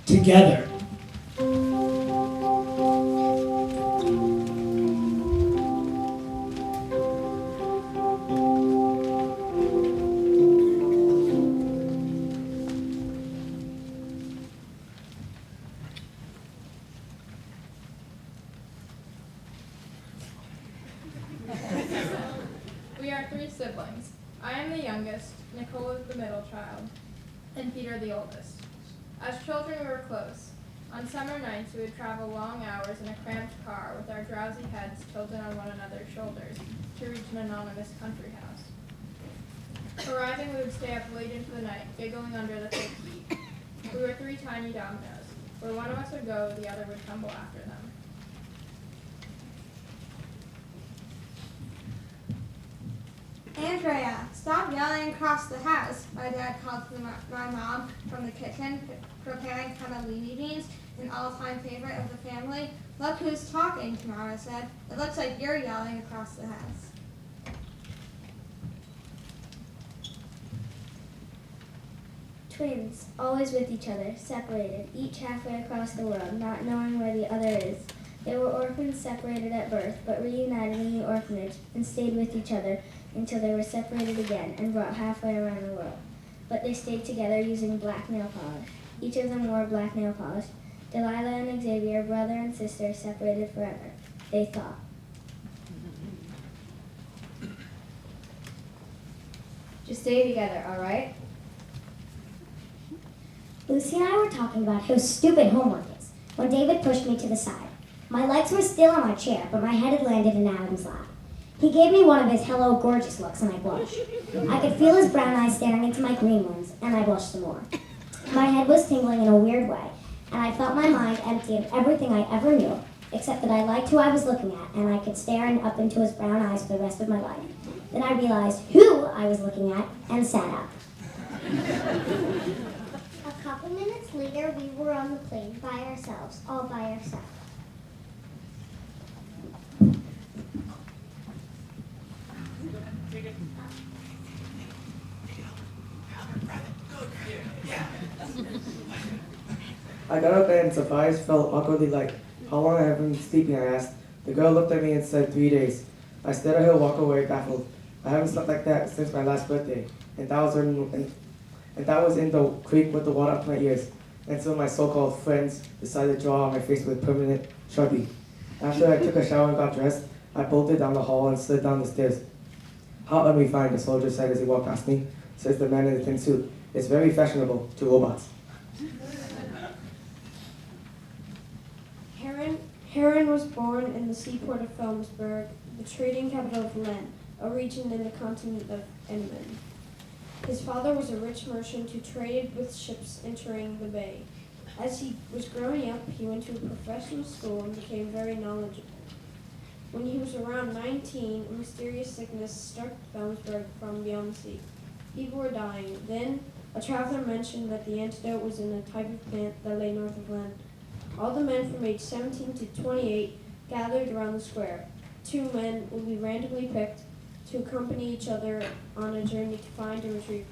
Together. We are three siblings. I am the youngest, Nicole is the middle child, and Peter the oldest. As children, we were close. On summer nights, we would travel long hours in a cramped car with our drowsy heads tilted on one another's shoulders to reach an anonymous country house. Arriving, we would stay up late into the night, giggling under the thick heat. We were three tiny dominoes. Where one of us would go, the other would tumble after them. Andrea, stop yelling across the house, my dad called to my mom from the kitchen, preparing cannellini beans, an all-time favorite of the family. Look who's talking, Tamara said. It looks like you're yelling across the house. Twins, always with each other, separated, each halfway across the world, not knowing where the other is. They were orphans separated at birth, but reunited in the orphanage and stayed with each other until they were separated again and brought halfway around the world. But they stayed together using black nail polish. Each of them wore black nail polish. Delilah and Xavier, brother and sister, separated forever. They thought. Just stay together, all right? Lucy and I were talking about how stupid homework is when David pushed me to the side. My legs were still on my chair, but my head had landed in Adam's lap. He gave me one of his hello gorgeous looks, and I blushed. I could feel his brown eyes staring into my green ones, and I blushed some more. My head was tingling in a weird way, and I felt my mind empty of everything I ever knew, except that I liked who I was looking at, and I could stare up into his brown eyes for the rest of my life. Then I realized who I was looking at, and sat up. A couple minutes later, we were on the plane by ourselves, all by ourselves. I got up and surprised, felt awkwardly like, how long have I been sleeping, I asked. The girl looked at me and said 3 days. I stared at her walk away, baffled. I haven't slept like that since my last birthday, and that was in the creek with the water up to my ears. And so my so-called friends decided to draw on my face with permanent Sharpie. After I took a shower and got dressed, I bolted down the hall and slid down the stairs. How unrefined, the soldier said as he walked past me, says the man in the thin suit. It's very fashionable to robots. Heron was born in the seaport of Felmsburg, the trading capital of Len, a region in the continent of Inman. His father was a rich merchant who traded with ships entering the bay. As he was growing up, he went to a professional school and became very knowledgeable. When he was around 19, a mysterious sickness struck Felmsburg from beyond the sea. People were dying. Then, a traveler mentioned that the antidote was in a type of plant that lay north of Len. All the men from age 17 to 28 gathered around the square. 2 men will be randomly picked to accompany each other on a journey to find and retrieve